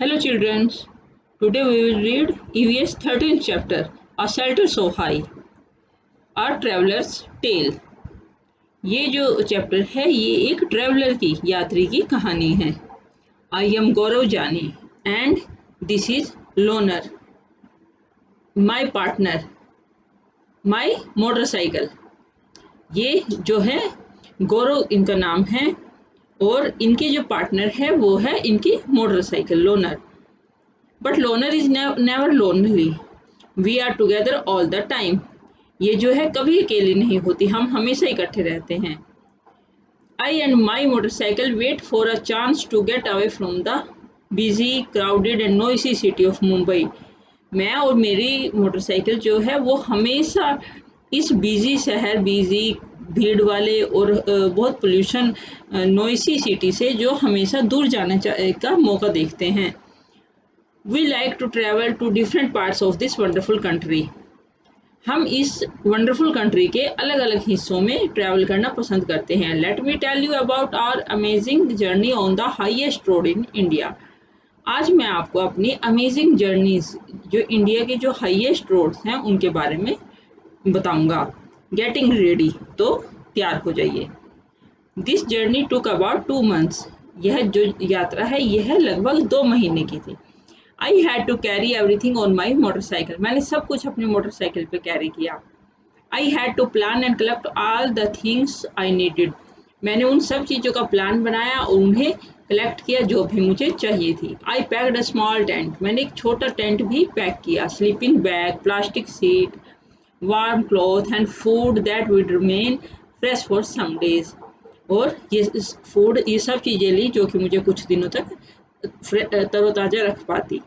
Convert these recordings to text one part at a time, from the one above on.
Hello children, today we will read EVS 13th chapter, A Shelter So High, A Traveler's Tale। ये जो chapter है ये एक traveller की यात्री की कहानी है। आई am Gaurav Jani and this is Loner, my partner, my motorcycle. ये जो है गौरव इनका नाम है और इनके जो पार्टनर है वो है इनकी motorcycle Loner. But Loner is never lonely, we are together all the time. ये जो है कभी अकेली नहीं होती, हम हमेशा इकट्ठे रहते हैं। I and my motorcycle wait for a chance to get away from the busy crowded and noisy city of Mumbai. मैं और मेरी मोटरसाइकिल जो है वो हमेशा इस बिजी शहर, बिजी भीड़ वाले और बहुत पोल्यूशन नॉइसी सिटी से जो हमेशा दूर जाने का मौका देखते हैं। We like to travel to different parts of this wonderful country. हम इस वंडरफुल कंट्री के अलग अलग हिस्सों में ट्रैवल करना पसंद करते हैं। Let me tell you about our amazing journey on the highest road in India. आज मैं आपको अपनी अमेजिंग जर्नीज, जो इंडिया के जो हाईएस्ट रोड्स हैं उनके बारे में बताऊंगा। गेटिंग रेडी, तो तैयार हो जाइए। This journey took about 2 months। यह जो यात्रा है यह लगभग 2 महीने की थी। I had to carry everything on my motorcycle. मैंने सब कुछ अपनी मोटरसाइकिल पे कैरी किया। I had to plan and collect all the things I needed. मैंने उन सब चीज़ों का प्लान बनाया और उन्हें कलेक्ट किया जो भी मुझे चाहिए थी। I packed a small tent. मैंने एक छोटा टेंट भी पैक किया। Sleeping bag, plastic sheet, warm cloth and food that would remain fresh for some days. और ये फूड, ये सब चीज़ें ली जो कि मुझे कुछ दिनों तक तरोताज़ा रख पाती।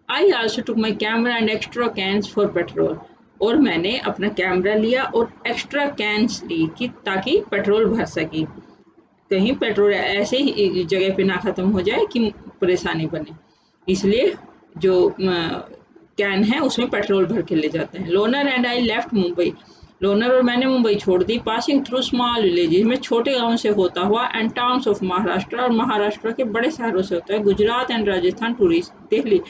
I also took my camera and extra cans for petrol. और मैंने अपना कैमरा लिया और एक्स्ट्रा कैंस ली कि ताकि पेट्रोल भर सकी। कहीं पेट्रोल ऐसे ही जगह पे ना ख़त्म हो जाए कि परेशानी बने, इसलिए जो कैन है उसमें पेट्रोल भर के ले जाते हैं। Loner and I left Mumbai. Loner और मैंने मुंबई छोड़ दी। पासिंग थ्रू स्मॉल विलेजेस, में छोटे गाँव से होता हुआ, एंड टाउन्स ऑफ महाराष्ट्र, और महाराष्ट्र के बड़े शहरों से होता है। Gujarat and Rajasthan tourist Delhi.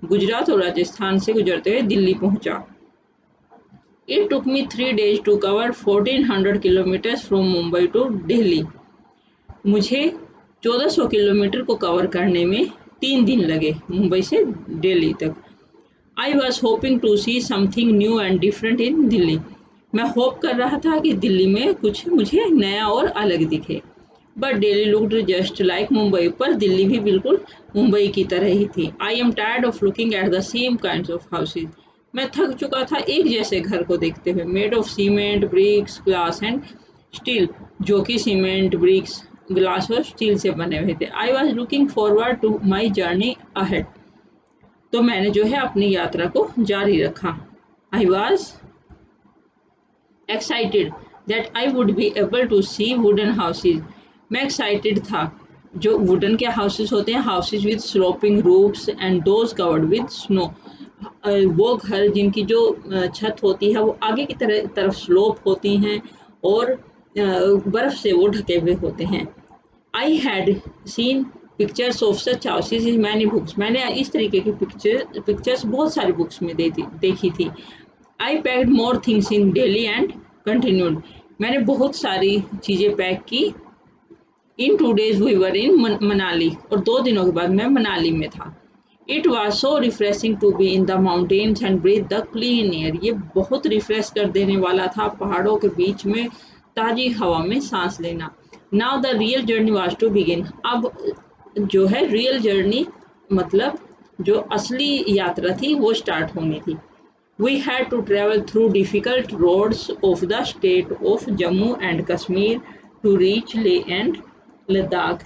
गुजरात और राजस्थान से गुजरते हुए दिल्ली पहुंचा। It took me 3 days to cover 1400 kilometres from Mumbai to Delhi. मुझे 1400 किलोमीटर को कवर करने में 3 दिन लगे, मुंबई से दिल्ली तक। I was hoping to see something new and different in Delhi. मैं होप कर रहा था कि दिल्ली में कुछ मुझे नया और अलग दिखे। But Delhi looked just like Mumbai. पर दिल्ली भी बिल्कुल मुंबई की तरह ही थी। I am tired of looking at the same kind of houses. मैं थक चुका था एक जैसे घर को देखते हुए। Made of cement, bricks, glass and steel, जो कि सीमेंट, ब्रिक्स, ग्लास और स्टील से बने हुए थे। I was looking forward to my journey ahead. तो मैंने जो है अपनी यात्रा को जारी रखा। I was excited that I would be able to see wooden houses. मैं एक्साइटेड था। जो वुडन के हाउसेज होते हैं, houses with sloping roofs and doors covered with snow. वो घर जिनकी जो छत होती है वो आगे की तरफ स्लोप होती हैं और बर्फ से वो ढके हुए होते हैं। I had seen pictures of such houses in many books. मैंने इस तरीके की पिक्चर्स बहुत सारी बुक्स में देखी थी। I packed more things in Delhi and continued. मैंने बहुत सारी चीज़ें पैक की। In 2 days we were in Manali. और 2 दिनों के बाद मैं मनाली में था। It was so refreshing to be in the mountains and breathe the clean air. ये बहुत रिफ्रेश कर देने वाला था, पहाड़ों के बीच में ताज़ी हवा में सांस लेना। Now the real journey was to begin. अब जो है रियल जर्नी, मतलब जो असली यात्रा थी वो स्टार्ट होनी थी। We had to travel through difficult roads of the state of Jammu and Kashmir to reach Leh and Ladakh.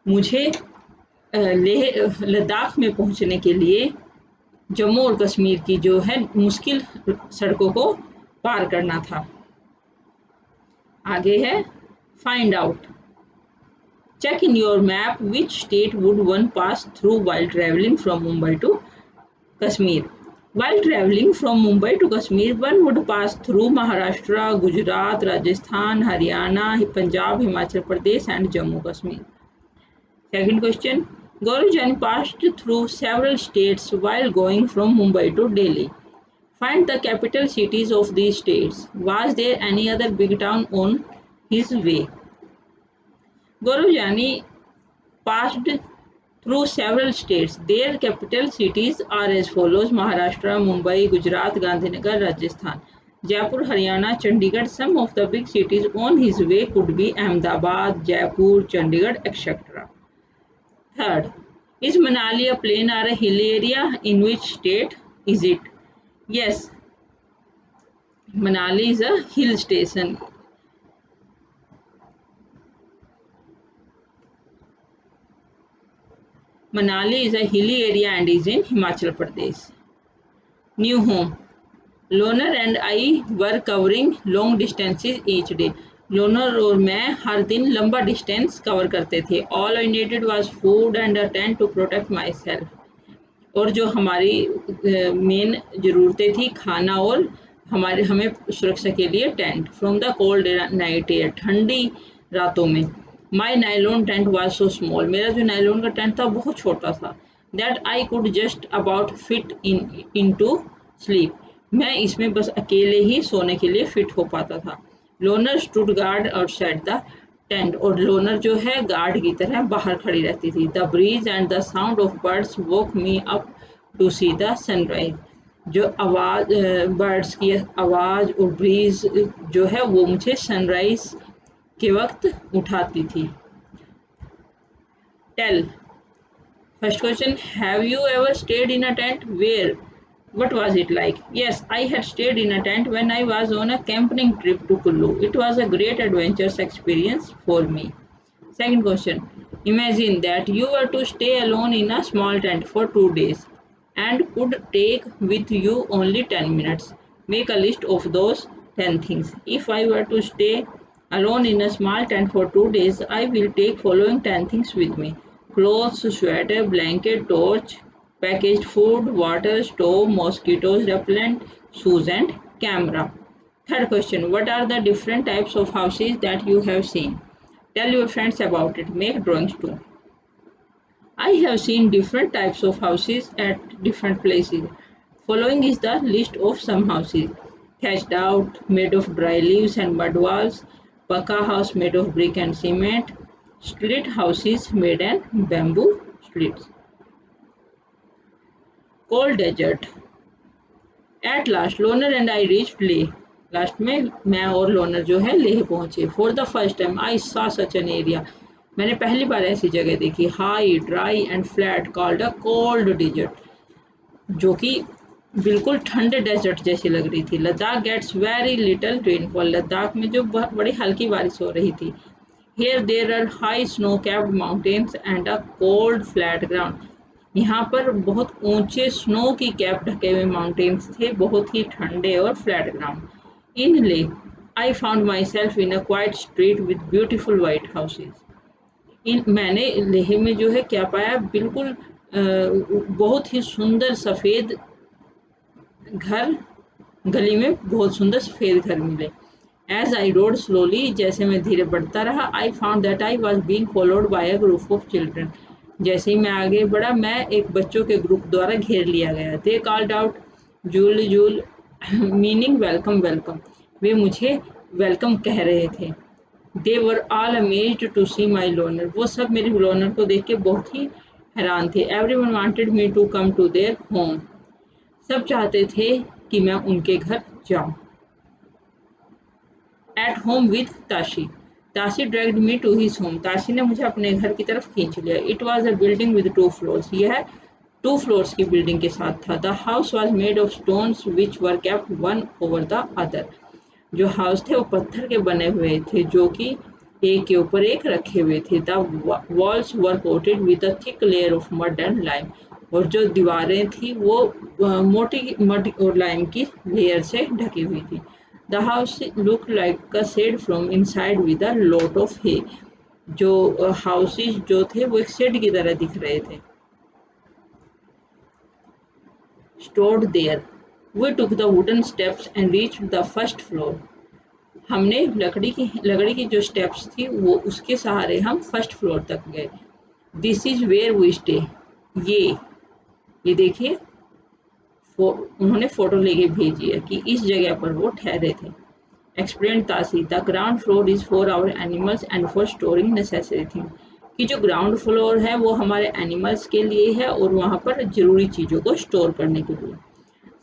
मुझे लेह लद्दाख में पहुंचने के लिए जम्मू और कश्मीर की जो है मुश्किल सड़कों को पार करना था। आगे है find out. Check in your map which state would one pass through while traveling from Mumbai to Kashmir. While traveling from Mumbai to Kashmir, one would pass through Maharashtra, Gujarat, Rajasthan, Haryana, Punjab, Himachal Pradesh and Jammu Kashmir. Second question, Gaurav Jani passed through several states while going from Mumbai to Delhi. Find the capital cities of these states. Was there any other big town on his way? Gaurav Jani passed through several states. Their capital cities are as follows: Maharashtra, Mumbai, Gujarat, Gandhinagar, Rajasthan. Jaipur, Haryana, Chandigarh. Some of the big cities on his way could be Ahmedabad, Jaipur, Chandigarh, etc. Third, is Manali a plain or a hilly area? In which state is it? Yes, Manali is a hill station. Manali is a hilly area and is in Himachal Pradesh. New home. Loner and I were covering long distances each day. Loner और मैं हर दिन लंबा distance cover करते थे. All I needed was food and a tent to protect myself. और जो हमारी main ज़रूरतें थी खाना और हमें सुरक्षा के लिए tent. From the cold night air, ठंडी रातों में. My nylon tent was so small, मेरा जो नाइलॉन का टेंट था बहुत छोटा था. That I could just about fit in to sleep, मैं इसमें बस अकेले ही सोने के लिए फिट हो पाता था. Loner stood guard outside the tent, और लोनर जो है गार्ड की तरह बाहर खड़ी रहती थी. The breeze and the sound of birds woke me up to see the sunrise, जो आवाज़ बर्ड्स की आवाज़ और ब्रीज जो है वो मुझे सनराइज के वक्त उठाती थी. Tell. First question, have you ever stayed in a tent? Where? What was it like? Yes, I had stayed in a tent when I was on a camping trip to Kullu. It was a great adventurous experience for me. Second question. Imagine that you were to stay alone in a small tent for 2 days and could take with you only 10 minutes. Make a list of those 10 things. If I were to stay alone in a small tent for 2 days, I will take following 10 things with me: clothes, sweater, blanket, torch, packaged food, water, stove, mosquitoes repellent, shoes and camera. Third question, what are the different types of houses that you have seen? Tell your friends about it. Make drawings too. I have seen different types of houses at different places. Following is the list of some houses: thatched out, made of dry leaves and mud walls; Pakka house made of brick and cement; slit houses made in bamboo slits. Cold desert. At last, Loner and I reached Leh. Last में मैं और Loner जो है लेह पहुंचे. For the first time I saw such an area. मैंने पहली बार ऐसी जगह देखी. High, dry and flat, called a cold desert, जो कि बिल्कुल ठंडे डेजर्ट जैसी लग रही थी. Ladakh gets very little rainfall. Ladakh में जो बड़ी हल्की बारिश हो रही थी. Here there are high snow capped mountains and a cold flat ground. यहाँ पर बहुत ऊंचे स्नो की कैप ढके हुए माउंटेन्स थे, बहुत ही ठंडे और flat ground. In Leh I found myself in a quiet street with beautiful white houses. मैंने लेह में जो है क्या पाया, बिल्कुल बहुत ही सुंदर सफ़ेद घर, गली में बहुत सुंदर सफ़ेद घर मिले. एज आई रोड स्लोली, जैसे मैं धीरे बढ़ता रहा, I found that I was being followed by a group of children. जैसे ही मैं आगे बढ़ा, मैं एक बच्चों के ग्रुप द्वारा घेर लिया गया. They called out julley julley, meaning welcome welcome. वे मुझे वेलकम कह रहे थे. They were all amazed to see my loner. वो सब मेरे लोनर को देख के बहुत ही हैरान थे. Everyone wanted me to come to their home. सब चाहते थे कि मैं उनके घर जाऊं. At home with Tashi. Tashi dragged me to his home. Tashi ने मुझे अपने घर की तरफ खींच लिया. It was a building with 2 floors. यह 2 floors की बिल्डिंग के साथ था. The house was made of stones which were kept one over the other. जो हाउस थे वो पत्थर के बने हुए थे, जो कि एक के ऊपर एक रखे हुए थे. The walls were coated with a thick layer of mud and lime. और जो दीवारें थी वो मोटी मड और लाइम की लेयर से ढकी हुई थी. The house look like a shed from inside with a lot of hay. जो हाउसेज जो थे वो एक शेड की तरह दिख रहे थे. Stored there. We took the wooden steps and reached the first floor. हमने लकड़ी की जो स्टेप्स थी वो उसके सहारे हम फर्स्ट फ्लोर तक गए. This is where we stay. ये देखिए, उन्होंने फोटो लेके भेजी है कि इस जगह पर वो ठहरे थे। Explain Tashi, the ground floor is for our animals and for storing necessary thing. कि जो ग्राउंड फ्लोर है वो हमारे एनिमल्स के लिए है और वहाँ पर ज़रूरी चीज़ों को स्टोर करने के लिए।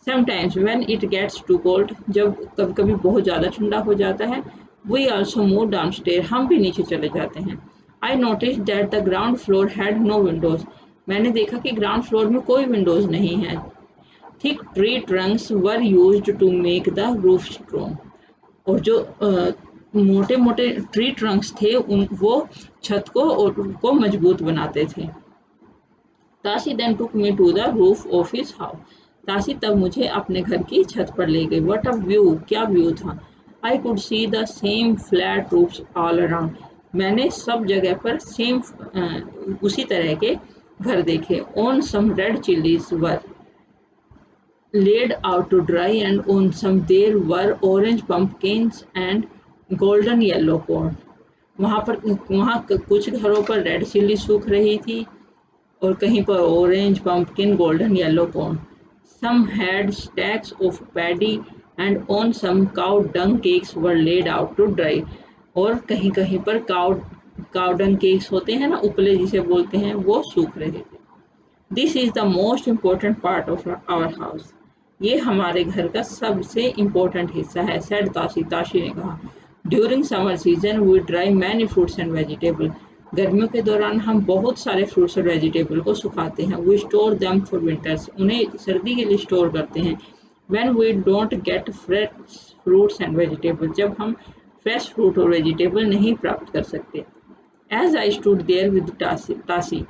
Sometimes when it gets too cold, जब कभी कभी बहुत ज़्यादा ठंडा हो जाता है, we also move down stair, हम भी नीचे चले जाते हैं। I notice that the ground floor had no windows, मैंने देखा कि ग्राउंड फ्लोर में कोई विंडोज नहीं है। Thick tree trunks were used to make the roof strong, और जो मोटे मोटे ट्री ट्रंक्स थे वो छत को और को मजबूत बनाते थे। Tashi then took me to the roof of his house, Tashi तब मुझे अपने घर की छत पर ले गई। व्हाट अ व्यू, क्या व्यू था। I could see the same flat roofs all around, मैंने सब जगह पर सेम उसी तरह के घर देखे। On some red chillies were laid out to dry, and on some there were orange pumpkins and golden yellow corn. वहाँ कुछ घरों पर रेड चिल्ली सूख रही थी और कहीं पर orange pumpkin golden yellow corn. Some had stacks of paddy and on some cow dung cakes were laid out to dry, और कहीं कहीं पर काउ डंग केक्स होते हैं ना, उपले जिसे बोलते हैं, वो सूख रहे थे। This is the most important part of our house, ये हमारे घर का सबसे इम्पोर्टेंट हिस्सा है, सेड ताशी, ताशी ने कहा। During summer season we dry many fruits and vegetable, गर्मियों के दौरान हम बहुत सारे फ्रूट्स और वेजिटेबल को सुखाते हैं। We store them for winters, उन्हें सर्दी के लिए स्टोर करते हैं। When we don't get fresh fruits and vegetable, जब हम फ्रेश फ्रूट और वेजिटेबल नहीं प्राप्त कर सकते। As I stood there with Tashi,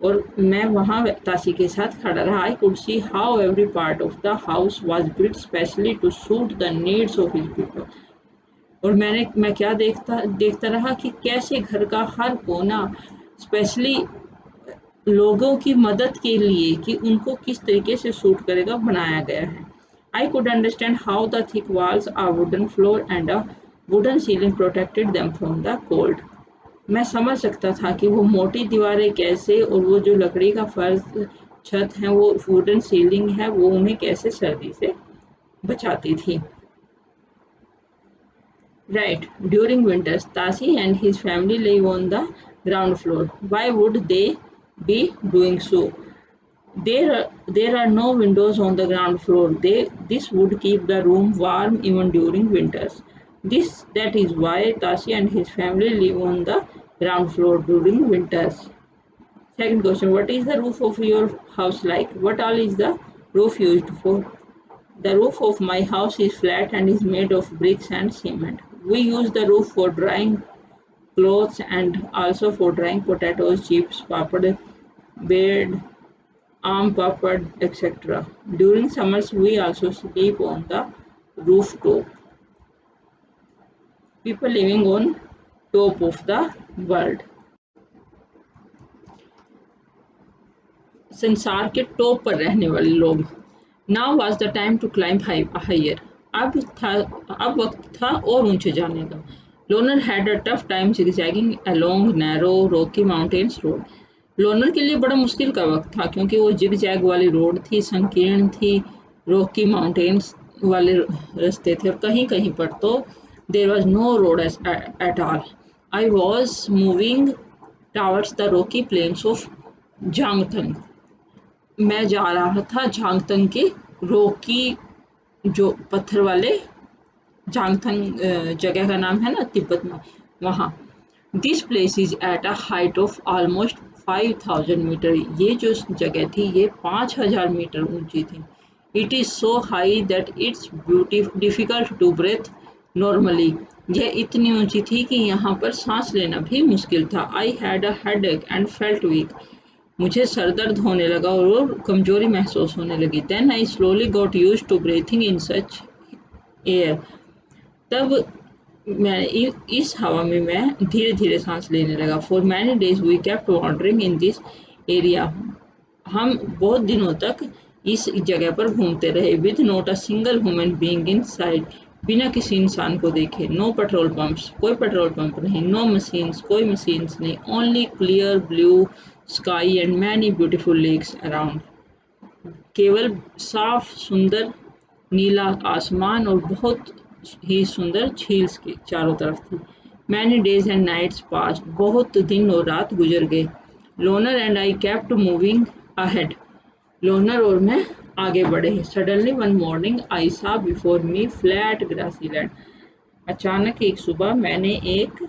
और मैं वहाँ तासी के साथ खड़ा रहा। I could see how every part of the house was built specially to suit the needs of his people, और मैं क्या देखता रहा कि कैसे घर का हर कोना स्पेशली लोगों की मदद के लिए, कि उनको किस तरीके से सूट करेगा, बनाया गया है। I could understand how the thick walls, a wooden floor and a wooden ceiling protected them from the cold, मैं समझ सकता था कि वो मोटी दीवारें कैसे, और वो जो लकड़ी का फर्श छत है, वो वुडन सीलिंग है, वो उन्हें कैसे सर्दी से बचाती थी। Right, during winters Tashi and his family live on the ground floor. Why would they be doing so? There are no windows on the ground floor. This would keep the room warm even during winters. That is why Tashi and his family live on the ground floor during winters. Second question, what is the roof of your house like? What all is the roof used for? The roof of my house is flat and is made of bricks and cement. We use the roof for drying clothes and also for drying potatoes, chips, papad, bread, papad, etc. During summers, we also sleep on the rooftop. People living on top of the world. संसार के top पर रहने वाले लोग। Now was the time to climb higher, अब वक्त था और ऊंचे जाने का। Loner had a tough time zigzagging along narrow rocky mountains road, loner के लिए बड़ा मुश्किल का वक्त था क्योंकि वो जिग जैग वाली रोड थी, संकीर्ण थी, रॉकी माउंटेन्स वाले रास्ते थे, और कहीं कहीं पर तो there was no road at all. I was moving towards the rocky plains of Changthang, मैं जा रहा था झांगथंग के रॉकी, जो पत्थर वाले झांगथंग जगह का नाम है ना तिब्बत में, वहाँ। This place is at a height of almost 5000 meter, ये जो जगह थी ये 5000 मीटर ऊंची थी। It is so high that it's difficult to breathe normally, यह इतनी ऊंची थी कि यहाँ पर सांस लेना भी मुश्किल था। I had a headache and felt weak, मुझे सर दर्द होने लगा और कमजोरी महसूस होने लगी। Then I slowly got used to breathing in such air, तब मैं इस हवा में मैं धीरे धीरे सांस लेने लगा। For many days we kept wandering in this area, हम बहुत दिनों तक इस जगह पर घूमते रहे। With not a single human being in sight, बिना किसी इंसान को देखे। नो पेट्रोल पंप्स, कोई पेट्रोल पंप नहीं। नो मशीन्स, कोई मशीन्स नहीं। Only clear blue sky and many beautiful lakes around. केवल साफ सुंदर नीला आसमान और बहुत ही सुंदर झील के चारों तरफ थी। Many days and nights passed, बहुत दिन और रात गुजर गए। Loner and I kept moving ahead, Loner और मैं आगे बढ़े। Suddenly one morning I saw before me flat grassy land, अचानक एक सुबह मैंने एक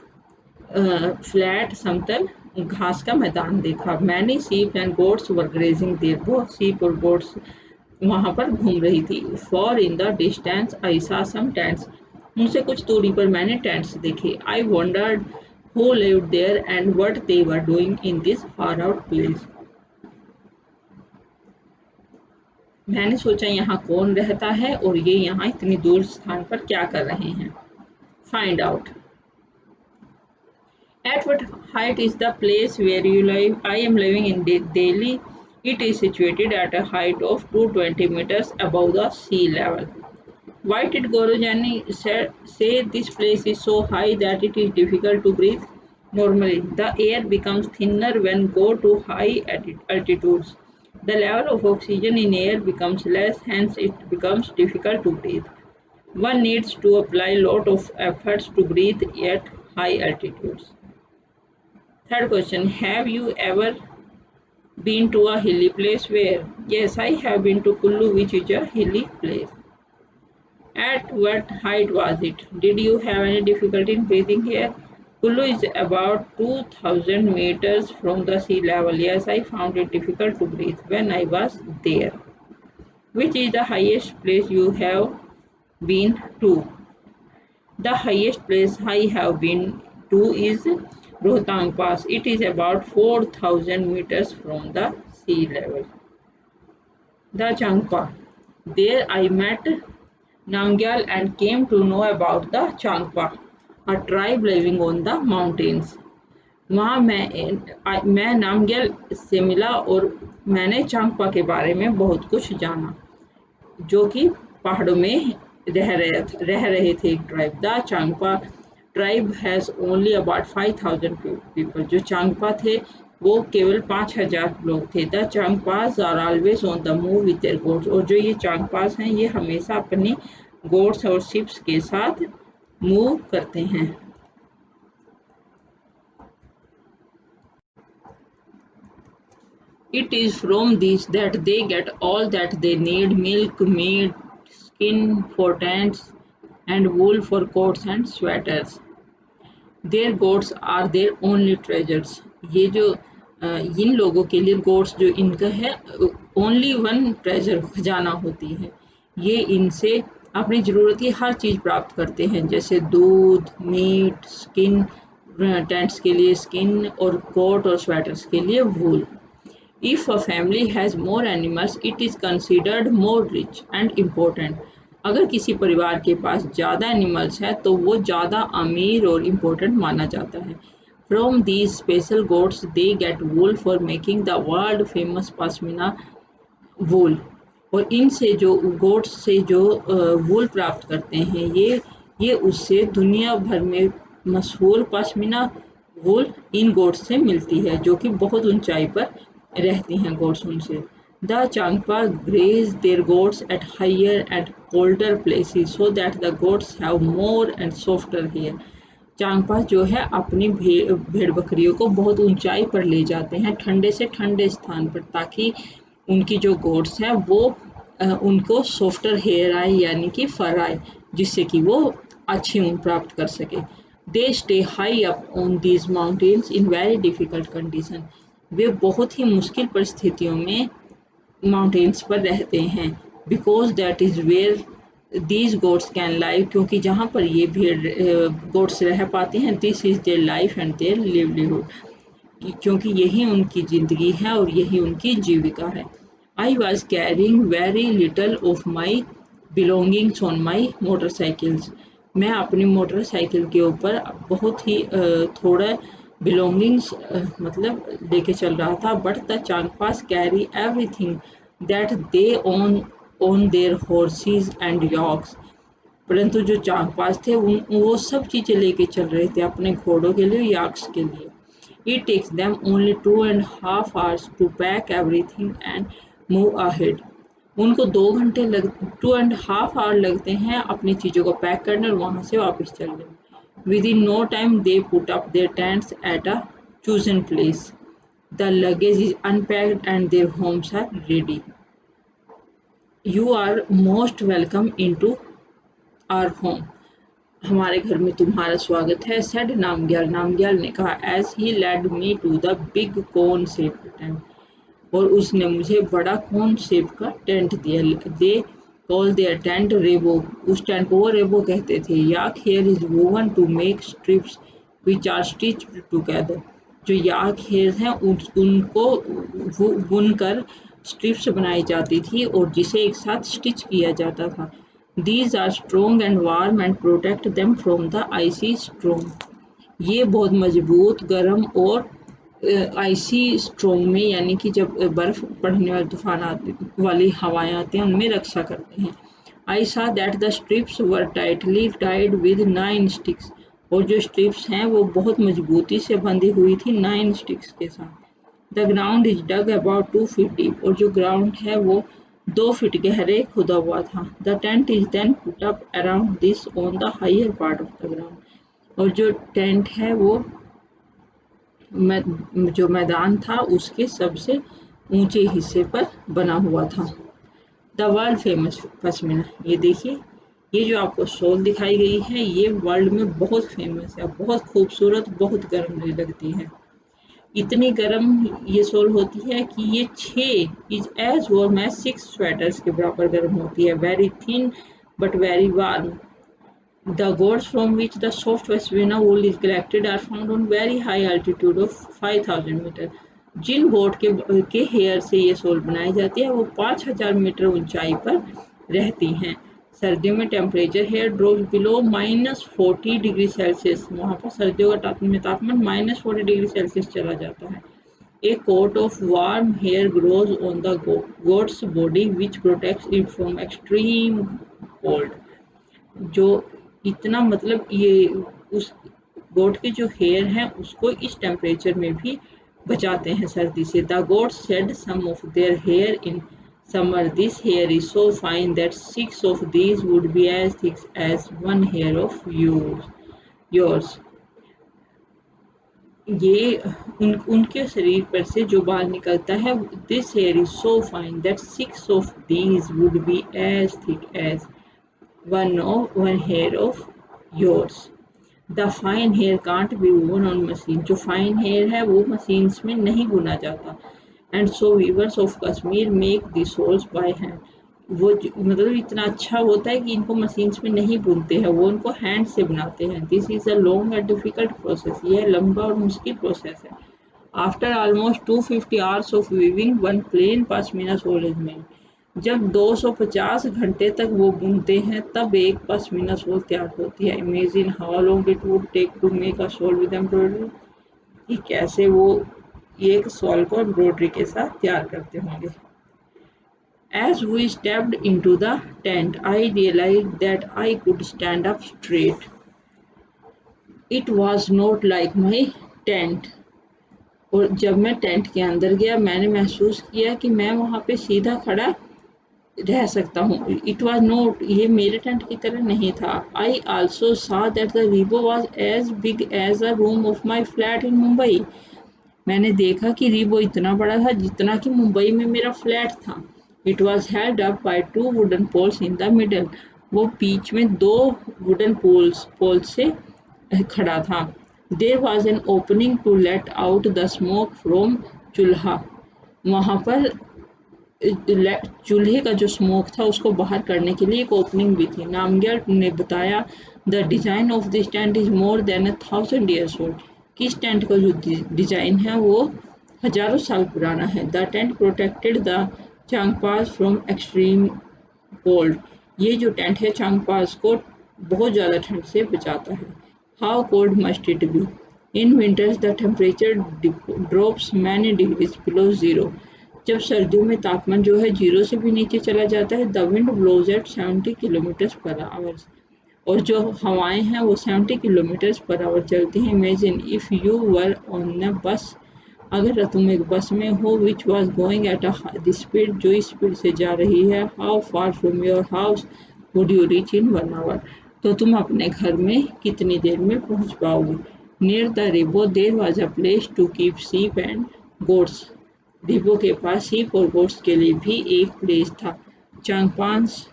फ्लैट समतल घास का मैदान देखा। Many sheep and goats were grazing there, बहुत शीप और गोट्स वहां पर घूम रही थी। Far in the distance I saw some tents, मुझसे कुछ दूरी पर मैंने टेंट्स देखे। I wondered who lived there and what they were doing in this far out place, मैंने सोचा यहाँ कौन रहता है और ये यहाँ इतनी दूर स्थान पर क्या कर रहे हैं। Find out. At what height is the place where you live? I am living in Delhi. It is situated at a height of 220 meters above the sea level. Why did Gorojani say this place is so high that it is difficult to breathe? Normally, the air becomes thinner when go to high altitudes. The level of oxygen in air becomes less, hence it becomes difficult to breathe. One needs to apply lot of efforts to breathe at high altitudes. Third question, have you ever been to a hilly place? Where? Yes, I have been to Kullu, which is a hilly place. At what height was it? Did you have any difficulty in breathing here? Kullu is about 2000 meters from the sea level. Yes, I found it difficult to breathe when I was there. Which is the highest place you have been to? The highest place I have been to is Rohtang Pass. It is about 4000 meters from the sea level. The Changpa. There I met Namgyal and came to know about the Changpa, a tribe living on the mountains. वहाँ मैं नामग्याल से मिला और मैंने चांगपा के बारे में बहुत कुछ जाना, जो कि पहाड़ों में रह रहे थे एक tribe. The Changpa tribe has only about 5000 people, जो चांगपा थे वो केवल 5000 लोग थे। The Changpas are always on the move with their goats, और जो ये चांगपास हैं ये हमेशा अपने गोट्स और शिप्स के साथ मूव करते हैं। It is from these that they get all that they need: milk, meat, skin for tents, and wool for coats and sweaters. Their goats are their only treasures. ये जो इन लोगों के लिए गोट्स जो इनका है ओनली वन ट्रेजर, खजाना होती है। ये इनसे अपनी ज़रूरत की हर चीज़ प्राप्त करते हैं, जैसे दूध, मीट, स्किन, टेंट्स के लिए स्किन और कोट और स्वेटर्स के लिए वूल। If a family has more animals, it is considered more rich and important. अगर किसी परिवार के पास ज़्यादा एनिमल्स है तो वो ज़्यादा अमीर और इम्पोर्टेंट माना जाता है। From these special goats they get wool for making the world famous pashmina wool. और इनसे जो गोट्स से जो वूल प्राप्त करते हैं ये उससे दुनिया भर में मशहूर पश्मीना वूल इन गोट्स से मिलती है, जो कि बहुत ऊंचाई पर रहती हैं गोट्स उनसे। The Changpa graze their goats at higher and colder places so that the goats have more and softer hair. Changpa जो है अपनी भेड़ बकरियों को बहुत ऊंचाई पर ले जाते हैं, ठंडे से ठंडे स्थान पर, ताकि उनकी जो गोट्स हैं वो उनको सॉफ्टर हेयर आए, यानी कि फर आए, जिससे कि वो अच्छी ऊन प्राप्त कर सके। They stay high up on these mountains in very difficult condition. वे बहुत ही मुश्किल परिस्थितियों में माउंटेन्स पर रहते हैं। Because that is where these goats can live, क्योंकि जहाँ पर ये भेड़ गोट्स रह पाते हैं, this is their life and their livelihood, क्योंकि यही उनकी ज़िंदगी है और यही उनकी जीविका है। I was carrying very little of my belongings on my motorcycles. मैं अपनी मोटरसाइकिल के ऊपर बहुत ही थोड़ा बिलोंगिंग्स मतलब लेके चल रहा था। But the Changpas carry everything that they own their horses and yaks. परंतु जो चांगपास थे वो सब चीजें लेके चल रहे थे अपने घोड़ों के लिए, याक्स के लिए। It takes them only 2.5 hours to pack everything and move ahead. उनको 2 घंटे 2.5 hour लगते हैं अपनी चीजों को पैक करने और वहां से वापस चलने में। Within no time they put up their tents at a chosen place. The luggage is unpacked and their homes are ready. You are most welcome into our home. हमारे घर में तुम्हारा स्वागत है, said नामग्याल। नामग्याल ने कहा, as he led me to the big cone shaped tent. और उसने मुझे बड़ा कोन शेप का टेंट दिया। They call their tent rebo. उस टेंट को वो रेबो कहते थे। Yak hair is woven to make strips which are stitched together. जो याक हेयर हैं उनको बुनकर स्ट्रिप्स बनाई जाती थी और जिसे एक साथ स्टिच किया जाता था। These are strong and warm and protect them from the icy storm. ये बहुत मजबूत, गर्म और आइसी स्ट्रॉम में, यानी कि जब बर्फ पड़ने वाले तूफान वाली हवाएं आती हैं उनमें रक्षा करते हैं। आई सा that the strips were tightly tied with 9 sticks. और जो स्ट्रिप्स हैं वो बहुत मजबूती से बंधी हुई थी 9 स्टिक्स के साथ। The ground is dug about 2 feet deep. और जो ग्राउंड है वो 2 फीट गहरे खुदा हुआ था। The tent is then put up around this on the higher part of the ground. और जो टेंट है वो जो मैदान था उसके सबसे ऊंचे हिस्से पर बना हुआ था। The world famous pashmina. ये देखिए, ये जो आपको शॉल दिखाई गई है ये वर्ल्ड में बहुत फेमस है, बहुत खूबसूरत, बहुत गर्म लगती है। इतनी गर्म ये शॉल होती है कि ये 6 is as warm as 6 sweaters के बराबर गर्म होती है। Very thin but very warm. The goats from which the soft pashmina wool is collected are found on very high altitude of 5000 metre. जिन गोट के हेयर से ये सोल बनाई जाती है वो 5000 मीटर ऊंचाई पर रहती हैं। सर्दियों में temperature here drops below -40 degree Celsius. वहाँ पर सर्दियों का तापमान -40 डिग्री सेल्सियस चला जाता है। A coat of warm hair grows on the goat's body which protects it from extreme cold. जो इतना मतलब ये उस गोट के जो हेयर हैं उसको इस टेम्परेचर में भी बचाते हैं सर्दी से। The goats shed some of their hair in summer. This hair is so fine that 6 of these would be as thick as 1 hair of yours. ये उनके शरीर पर से जो बाल निकलता है, this hair is so fine that 6 of these would be as thick as one hair of yours. The fine hair can't be woven on machine. जो fine hair है वो machines में नहीं बुना जाता। And so weavers of Kashmir make the shawls by hand. वो मतलब इतना अच्छा होता है कि इनको मशीन्स में नहीं बुनते हैं, वो उनको हैंड से बनाते हैं। This is a long and difficult process. यह लंबा और मुश्किल प्रोसेस है। After almost 250 hours of weaving, one plain pashmina shawl is made. जब 250 घंटे तक वो बुनते हैं तब एक पश्मीना शॉल तैयार होती है। Imagine how long it would take to make a shawl with embroidery. कि कैसे वो एक शॉल को एम्ब्रॉयडरी के साथ तैयार करते होंगे। As we stepped into the tent, I realized that I could stand up straight. It was not like my tent. और जब मैं टेंट के अंदर गया मैंने महसूस किया कि मैं वहाँ पे सीधा खड़ा रह सकता हूँ। इट वॉज नोट, ये मेरे टेंट की तरह नहीं था। I also saw that the rebo was as big as a room of my flat in Mumbai. मैंने देखा कि रिबो इतना बड़ा था जितना कि मुंबई में मेरा फ्लैट था। It was held up by 2 wooden poles in the middle. वो बीच में 2 वुडन पोल से खड़ा था। There was an opening to let out the smoke from chulha. वहाँ पर चूल्हे का जो स्मोक था उसको बाहर करने के लिए एक ओपनिंग भी थी। नामग्याल ने बताया, the design of this tent is more than 1000 years old। किस टेंट का जो डिजाइन है वो हजारों साल पुराना है। The tent protected the Changpas from extreme cold. ये जो टेंट है चांगपास को बहुत ज़्यादा ठंड से बचाता है। How cold must it be. In winters the temperature drops many degrees below zero. जब सर्दियों में तापमान जो है 0 से भी नीचे चला जाता है। The wind blows at 70 kilometre per hour. और जो हवाएं हैं वो 70 किलोमीटर्स पर आवर चलती हैं। Imagine if you were on a bus, अगर तुम एक बस में हो which was going at the speed, जो इस स्पीड से जा रही है, how far from your house would you reach in 1 hour, तो तुम अपने घर में कितनी देर में पहुंच पाओगे। Near the rebo there was a place to keep sheep and goats, rebo के पास शीप और गोट्स के लिए भी एक प्लेस था। चांगपांस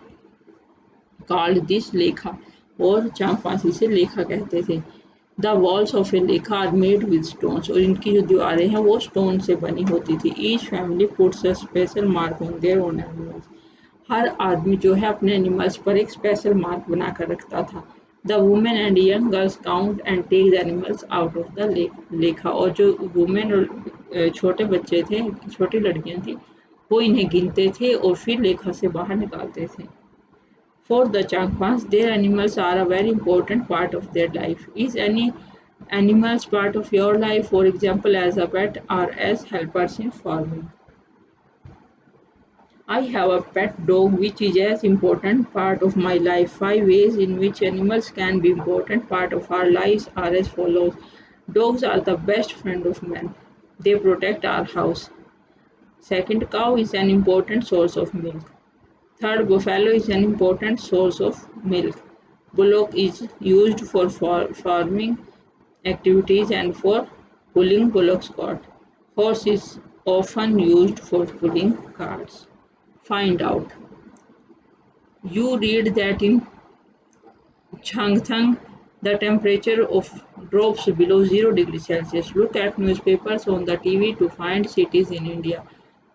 कॉल्ड दिस लेखा, और चांगपांस इसे लेखा कहते थे। द वॉल्स ऑफ ए लेखा आर मेड विद स्टोन्स, और इनकी जो दीवारें हैं वो स्टोन से बनी होती थी। Each family puts a special mark on their own animals, हर आदमी जो है अपने एनिमल्स पर एक स्पेशल मार्क बना कर रखता था। The women and young girls count and take the animals out of the lekha, और जो वुमेन और छोटे बच्चे थे, छोटी लड़कियां थी, वो इन्हें गिनते थे और फिर लेखा से बाहर निकालते थे। For the Changpas, their animals are a very important part of their life. Is any animals part of your life, for example, as a pet or as helpers in farming? I have a pet dog which is as important part of my life. 5 ways in which animals can be important part of our lives are as follows. Dogs are the best friend of man. They protect our house. Second, cow is an important source of milk. Third, buffalo is an important source of milk. Bullock is used for farming activities and for pulling bullock's cart. Horse is often used for pulling carts. Find out. You read that in Changthang the temperature of drops below 0 degrees Celsius. Look at newspapers on the TV to find cities in India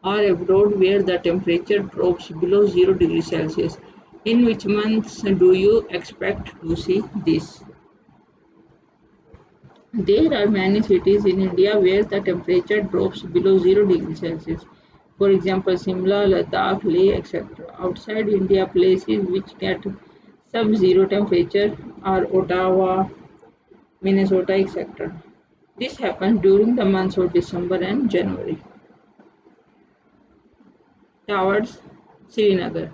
or abroad where the temperature drops below 0 degrees Celsius. In which months do you expect to see this? There are many cities in India where the temperature drops below 0 degrees Celsius. For example, Simla, Ladakh, Leh, etc. Outside India, places which get sub-zero temperature are Ottawa, Minnesota, etc. This happens during the months of December and January. Towards Srinagar.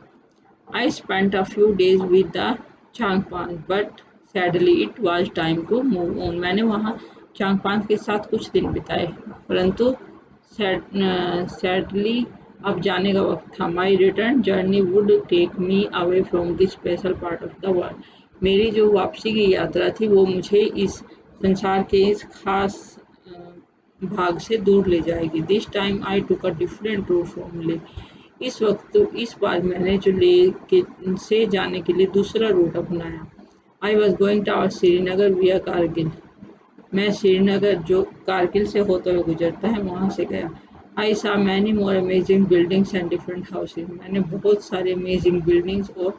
I spent a few days with the Changpan, but sadly it was time to move on. मैंने वहाँ चांगपान के साथ कुछ दिन बिताए, परंतु sadly अब जाने का वक्त था। My return journey would take me away from this special part of the world, मेरी जो वापसी की यात्रा थी वो मुझे इस संसार के इस खास भाग से दूर ले जाएगी। This time I took a different route from Leh, इस बार मैंने जो ले के से जाने के लिए दूसरा रूट अपनाया। I was going to Srinagar via Kargil, मैं श्रीनगर जो कारगिल से होते हुए गुजरता है वहाँ से गया। आई सा many more amazing buildings and different houses, मैंने बहुत सारे अमेजिंग बिल्डिंग्स और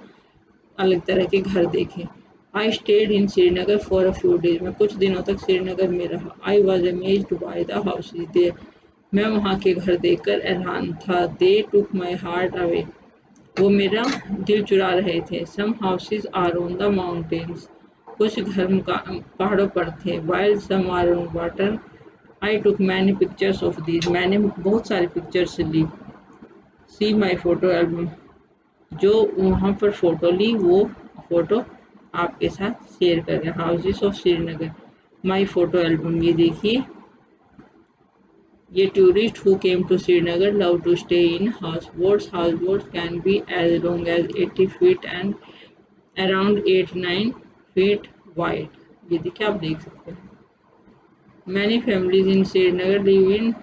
अलग तरह के घर देखे। I stayed in Srinagar for a few days, मैं कुछ दिनों तक श्रीनगर में रहा। I was amazed by the houses there, मैं वहाँ के घर देखकर हैरान था। दे टुक माई हार्ट अवे, वो मेरा दिल चुरा रहे थे। Some houses are on the mountains, कुछ घर पहाड़ों पर थे। While some are on water, I took many pictures of these, मैंने बहुत सारी पिक्चर्स ली। सी माई फोटो एल्बम, जो वहाँ पर फ़ोटो ली वो फ़ोटो आपके साथ शेयर कर रहे हैं। Houses of Srinagar, my photo album, ये देखिए। ये tourist who came to Srinagar love to stay in house boats, house boats can be as long as 80 feet and around 8-9 feet wide, ये देखिए आप देख सकते हैं। Many families in Srinagar live in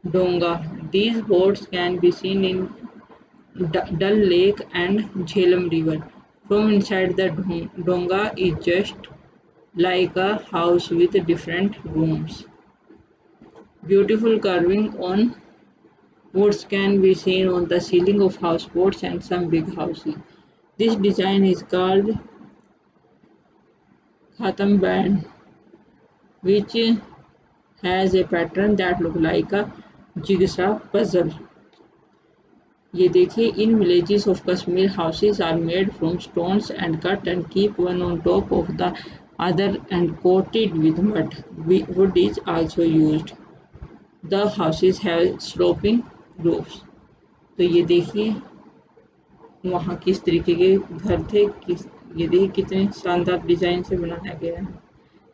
donga, these boats can be seen in Dull Lake and Jhelum River. From inside the donga is just like a house with different rooms. Beautiful carving on woods can be seen on the ceiling of houseboats and some big houses. This design is called Khatam band, which has a pattern that looks like a jigsaw puzzle. ये देखिए, in villages of Kashmir houses are made from stones and cut and keep one on top of the other and coated with mud, wood is also used. The houses have sloping roofs, तो ये देखिए वहाँ किस तरीके के घर थे, किस ये देखिए कितने शानदार डिजाइन से बनाया गया है।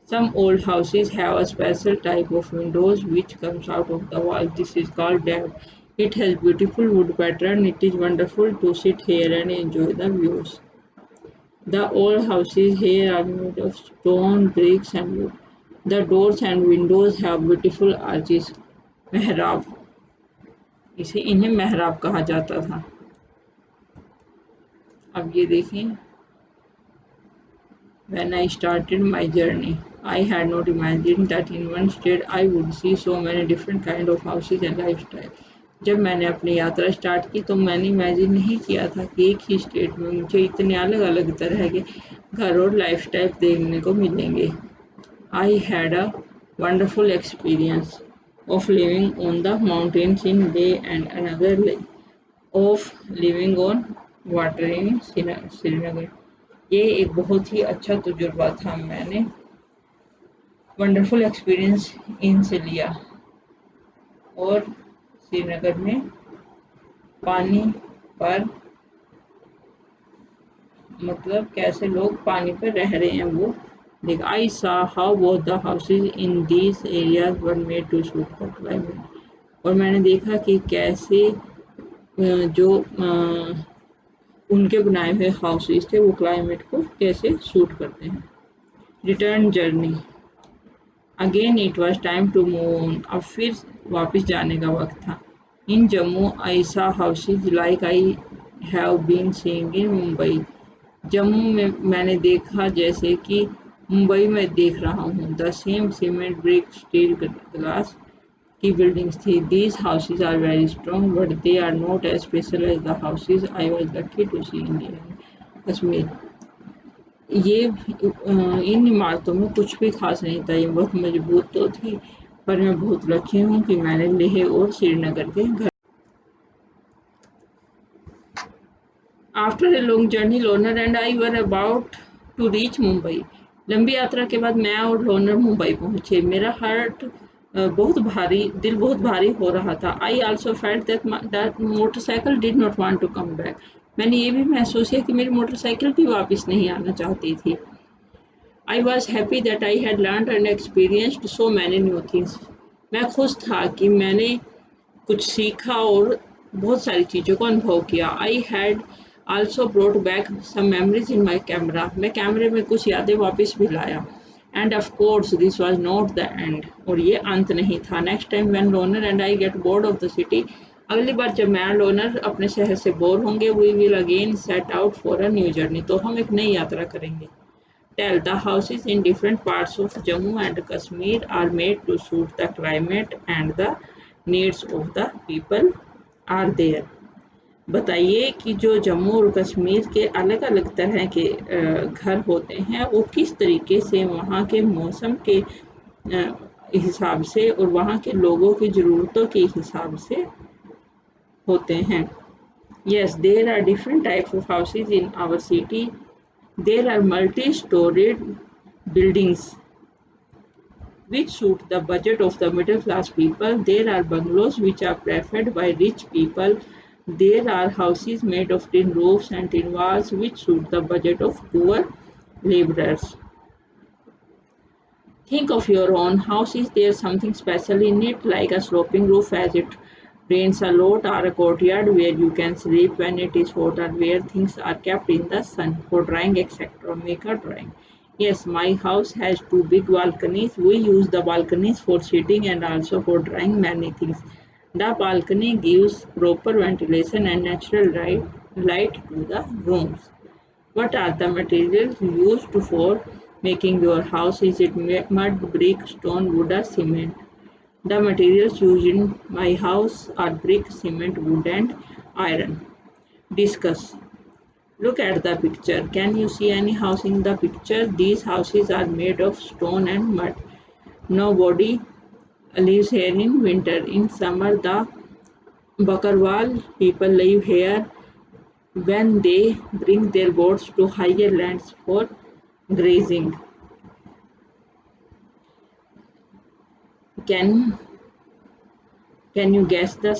Some old houses have a special type of windows which comes out of the wall. This is called dab. It has beautiful wood pattern. It is wonderful to sit here and enjoy the views. The old houses here are made of stone, bricks and wood. The doors and windows have beautiful arches. मेहराब, इसे इन्हें मेहराब कहा जाता था। अब ये देखें, when I started my journey, I had not imagined that in one state I would see so many different kind of houses and lifestyle. जब मैंने अपनी यात्रा स्टार्ट की तो मैंने इमेजिन नहीं किया था कि एक ही स्टेट में मुझे इतने अलग अलग तरह के घर और लाइफस्टाइल देखने को मिलेंगे। I had a wonderful experience of living on the mountains in Leh and another of living on water in Srinagar. ये एक बहुत ही अच्छा तजुर्बा था। मैंने वंडरफुल एक्सपीरियंस इनसे लिया और श्रीनगर में पानी पर, मतलब कैसे लोग पानी पर रह रहे हैं वो देख। I saw how both the houses in these areas were made to suit the climate. और मैंने देखा कि कैसे जो उनके बनाए हुए हाउसेज थे वो क्लाइमेट को कैसे सूट करते हैं। Return journey, again it was time to move on. अब फिर वापस जाने का वक्त था। इन Jammu I saw houses like I have been seeing in Mumbai. Jammu में मैंने देखा जैसे कि मुंबई में देख रहा हूँ। The same cement, brick, steel, glass की बिल्डिंग्स थी। These houses are very strong but they are not as special as the houses I was lucky to see in Kashmir. ये इन इमारतों में कुछ भी खास नहीं था। ये बहुत मजबूत तो थी, पर मैं बहुत लकी हूँ कि मैंने लेह और श्रीनगर के घर। After a long journey loner and I were about to reach Mumbai. लंबी यात्रा के बाद मैं और लोनर मुंबई पहुंचे। मेरा हार्ट दिल बहुत भारी हो रहा था। I also felt that motorcycle did not want to come back. मैंने ये भी महसूस किया कि मेरी मोटरसाइकिल भी वापस नहीं आना चाहती थी। I was happy that I had learned and experienced so many new things. मैं खुश था कि मैंने कुछ सीखा और बहुत सारी चीज़ों को अनुभव किया। I had also brought back some memories in my camera. मैं कैमरे में कुछ यादें वापस भी लाया। And of course, this was not the end. और ये अंत नहीं था। Next time when Loner and I get bored of the city, अगली बार जब मैं और लोनर अपने शहर से बोर होंगे, we will again set out for a new journey. तो हम एक नई यात्रा करेंगे। Tell the houses in different parts of Jammu and Kashmir are made to suit the climate and the needs of the people are there. बताइए कि जो जम्मू और कश्मीर के अलग अलग तरह के घर होते हैं वो किस तरीके से वहाँ के मौसम के हिसाब से और वहाँ के लोगों की ज़रूरतों के हिसाब से होते हैं। Yes, there are different types of houses in our city. There are multi-storied buildings which suit the budget of the middle class people. There are bungalows which are preferred by rich people. There are houses made of tin roofs and tin walls which suit the budget of poor laborers. Think of your own house. Is there something special in it, like a sloping roof as it rains a lot, or a courtyard where you can sleep when it is hot, or where things are kept in the sun for drying, etc.? Make a drawing. Yes, my house has two big balconies. We use the balconies for sitting and also for drying many things. The balcony gives proper ventilation and natural light to the rooms. What are the materials used for making your house? Is it mud, brick, stone, wood, or cement? The materials used in my house are brick, cement, wood, and iron. Discuss. Look at the picture. Can you see any house in the picture? These houses are made of stone and mud. Nobody lives here in winter. In summer, the Bakarwal people live here when they bring their goats to higher lands for grazing. Can can you guess the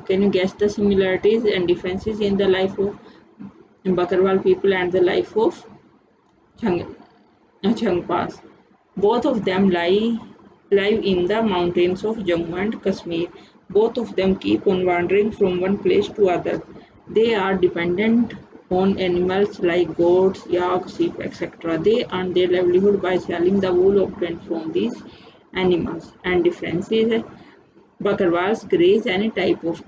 can you guess the similarities and differences in the life of Bakarwal people and the life of Changpas. Both of them live in the mountains of Jammu and Kashmir. Both of them keep on wandering from one place to other. They are dependent on animals like goats, yak, sheep, etc. They earn their livelihood by selling the wool obtained from these animals. And difference is Bakarwals graze any type of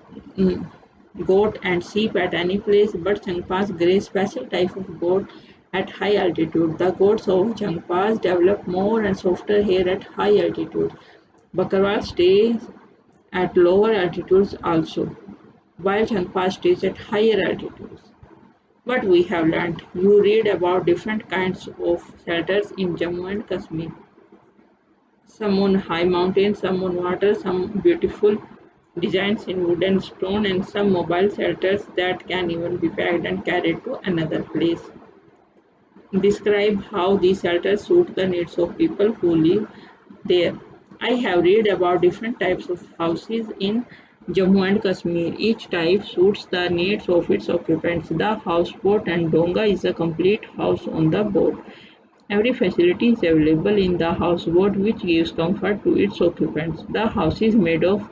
goat and sheep at any place, but Changpas graze special type of goat at high altitude. The goats of Changpas develop more and softer hair at high altitude. Bakarwal stays at lower altitudes also, while Changpas stays at higher altitudes. What we have learned, you read about different kinds of shelters in Jammu and Kashmir. Some on high mountains, some on water, some beautiful designs in wood and stone, and some mobile shelters that can even be packed and carried to another place. Describe how these shelters suit the needs of people who live there. I have read about different types of houses in Jammu and Kashmir. Each type suits the needs of its occupants. The houseboat and donga is a complete house on the boat. Every facility is available in the houseboat which gives comfort to its occupants. The house is made of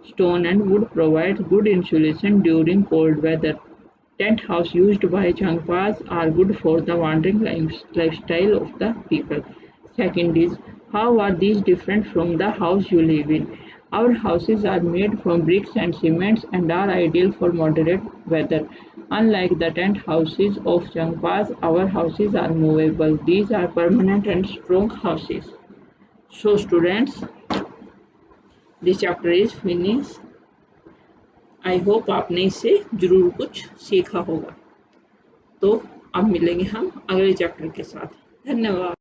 stone and wood provides good insulation during cold weather. Tent house used by Changpas are good for the wandering lifestyle of the people. Second is, how are these different from the house you live in? Our houses are made from bricks and cements and are ideal for moderate weather. Unlike the tent houses of Changpas, our houses are movable. These are permanent and strong houses. So students, this chapter is finished. I hope आपने इससे जरूर कुछ सीखा होगा। तो अब मिलेंगे हम अगले चैप्टर के साथ। धन्यवाद।